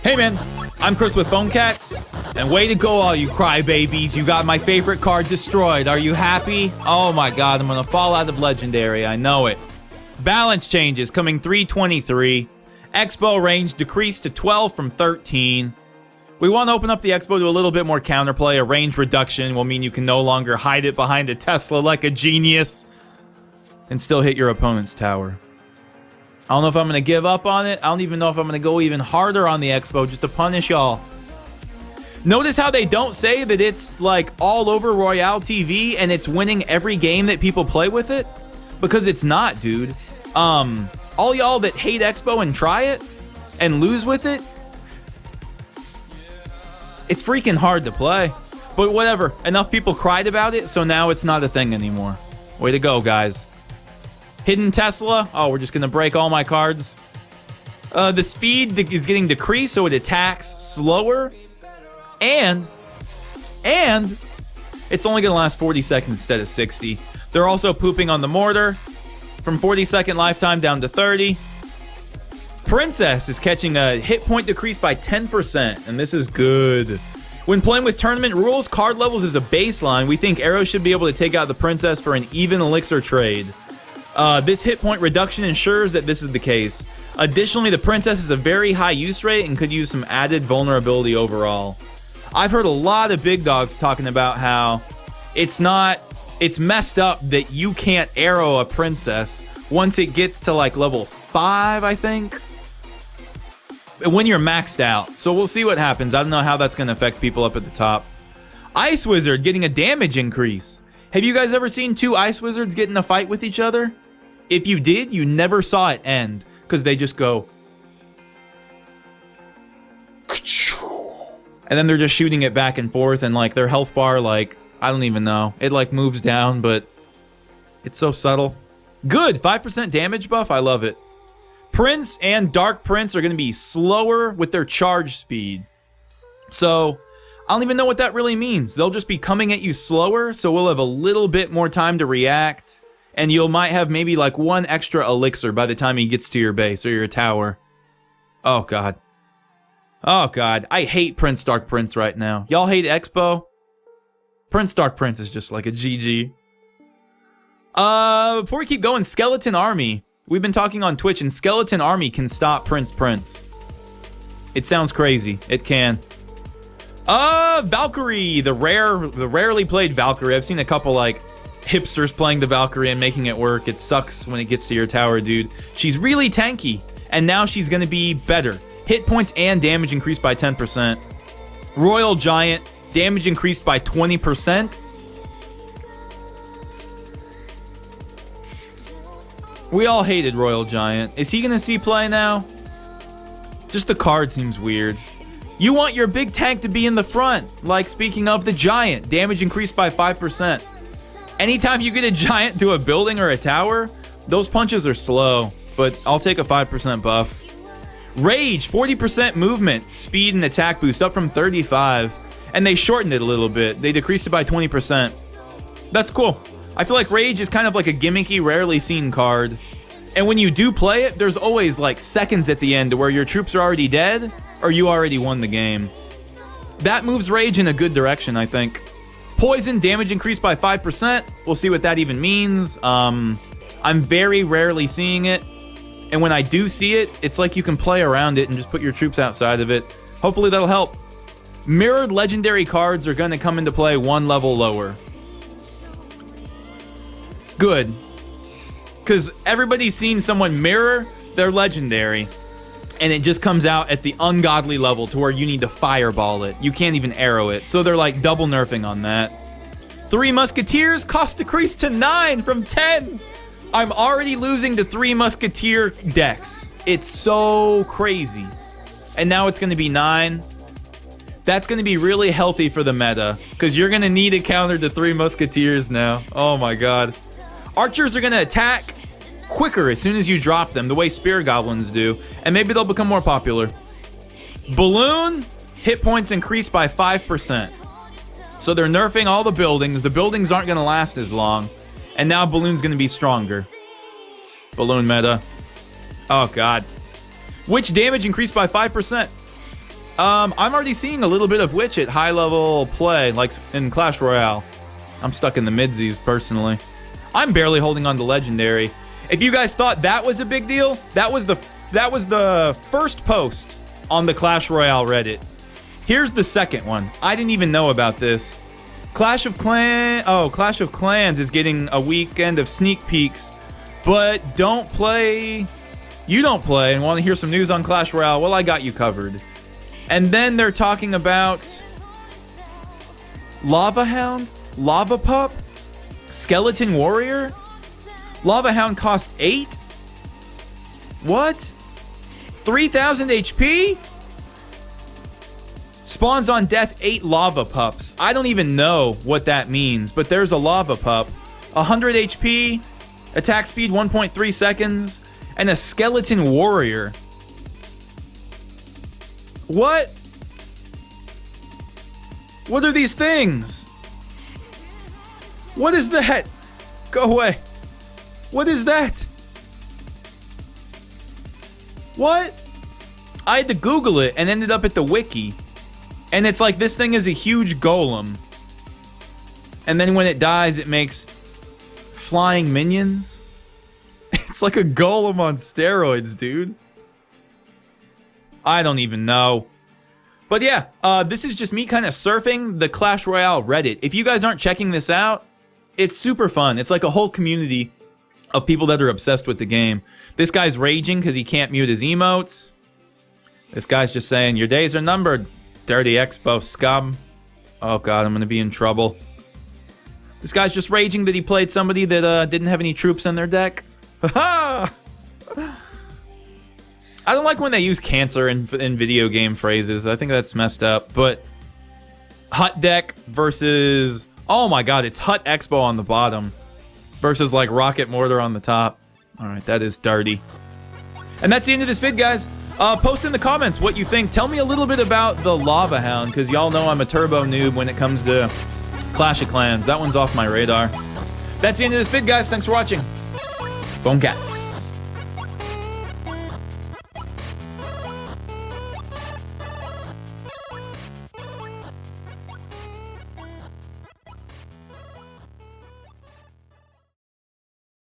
Hey man, I'm Chris with Phone Cats, and way to go all you crybabies. You got my favorite card destroyed. Are you happy? Oh my god, I'm gonna fall out of Legendary, I know it. Balance changes coming 323. XBOW range decreased to 12 from 13. We want to open up the XBOW to a little bit more counterplay. A range reduction will mean you can no longer hide it behind a Tesla like a genius and still hit your opponent's tower. I don't know if I'm going to give up on it. I don't even know if I'm going to go even harder on the XBOW just to punish y'all. Notice how they don't say that it's like all over Royale TV and it's winning every game that people play with it? Because it's not, dude. All y'all that hate XBOW and try it and lose with it, it's freaking hard to play. But whatever, enough people cried about it, so now it's not a thing anymore. Way to go, guys. Hidden Tesla. Oh, we're just going to break all my cards. The speed is getting decreased, so it attacks slower. And it's only going to last 40 seconds instead of 60. They're also pooping on the mortar from 40-second lifetime down to 30. Princess is catching a hit point decrease by 10%, and this is good. When playing with tournament rules, card levels is a baseline. We think Arrow should be able to take out the Princess for an even elixir trade. This hit point reduction ensures that this is the case. Additionally, the Princess has a very high use rate and could use some added vulnerability overall. I've heard a lot of big dogs talking about how it's messed up that you can't arrow a Princess once it gets to like level 5, I think, when you're maxed out. So we'll see what happens. I don't know how that's going to affect people up at the top. Ice Wizard getting a damage increase. Have you guys ever seen two Ice Wizards get in a fight with each other? If you did, you never saw it end, because they just go. And then they're just shooting it back and forth, and like their health bar, like, I don't even know. It like moves down, but it's so subtle. Good, 5% damage buff, I love it. Prince and Dark Prince are going to be slower with their charge speed. So, I don't even know what that really means. They'll just be coming at you slower, so we'll have a little bit more time to react. And you might have maybe like one extra elixir by the time he gets to your base or your tower. Oh, God. Oh, God. I hate Prince Dark Prince right now. Y'all hate XBOW? Prince Dark Prince is just like a GG. Before we keep going, Skeleton Army. We've been talking on Twitch, and Skeleton Army can stop Prince. It sounds crazy. It can. Valkyrie, the rarely played Valkyrie. I've seen a couple like hipsters playing the Valkyrie and making it work. It sucks when it gets to your tower, dude. She's really tanky, and now she's gonna be better. Hit points and damage increased by 10%. Royal Giant, damage increased by 20%. We all hated Royal Giant. Is he gonna see play now? Just the card seems weird. You want your big tank to be in the front. Like, speaking of the Giant, damage increased by 5%. Anytime you get a Giant to a building or a tower, those punches are slow, but I'll take a 5% buff. Rage, 40% movement, speed, and attack boost, up from 35. And they shortened it a little bit. They decreased it by 20%. That's cool. I feel like Rage is kind of like a gimmicky, rarely seen card. And when you do play it, there's always like seconds at the end where your troops are already dead or you already won the game. That moves Rage in a good direction, I think. Poison, damage increased by 5%. We'll see what that even means. I'm very rarely seeing it. And when I do see it, it's like you can play around it and just put your troops outside of it. Hopefully that'll help. Mirrored legendary cards are going to come into play one level lower. Good. Because everybody's seen someone mirror their legendary, and it just comes out at the ungodly level to where you need to fireball it. You can't even arrow it. So they're like double nerfing on that. Three Musketeers, cost decreased to 9 from 10. I'm already losing to 3 Musketeer decks. It's so crazy. And now it's going to be 9. That's going to be really healthy for the meta, because you're going to need a counter to 3 Musketeers now. Oh my god. Archers are going to attack quicker as soon as you drop them, the way Spear Goblins do, and maybe they'll become more popular. Balloon, hit points increased by 5%. So they're nerfing all the buildings. The buildings aren't going to last as long, and now Balloon's going to be stronger. Balloon meta. Oh god. Which damage increased by 5%. I'm already seeing a little bit of Witch at high level play, like in Clash Royale. I'm stuck in the midsies personally. I'm barely holding on to Legendary. If you guys thought that was a big deal, that was the first post on the Clash Royale Reddit. Here's the second one. I didn't even know about this. Clash of Clans is getting a weekend of sneak peeks, but you don't play and want to hear some news on Clash Royale, well, I got you covered. And then they're talking about Lava Hound, Lava Pup, Skeleton Warrior. Lava Hound costs 8? What? 3,000 HP? Spawns on death 8 Lava Pups. I don't even know what that means, but there's a Lava Pup. 100 HP, attack speed 1.3 seconds, and a Skeleton Warrior. What? What are these things? What is that? Go away. What is that? What? I had to Google it and ended up at the wiki. And it's like this thing is a huge golem. And then when it dies, it makes flying minions. It's like a golem on steroids, dude. I don't even know. But yeah, this is just me kind of surfing the Clash Royale Reddit. If you guys aren't checking this out, it's super fun. It's like a whole community of people that are obsessed with the game. This guy's raging because he can't mute his emotes. This guy's just saying, your days are numbered, dirty XBOW scum. Oh god, I'm going to be in trouble. This guy's just raging that he played somebody that didn't have any troops in their deck. Ha I don't like when they use cancer in video game phrases. I think that's messed up. But Hut deck versus... Oh my god, it's Hut XBOW on the bottom versus like Rocket Mortar on the top. Alright, that is dirty. And that's the end of this vid, guys. Post in the comments what you think. Tell me a little bit about the Lava Hound, because y'all know I'm a turbo noob when it comes to Clash of Clans. That one's off my radar. That's the end of this vid, guys. Thanks for watching. Bone Cats.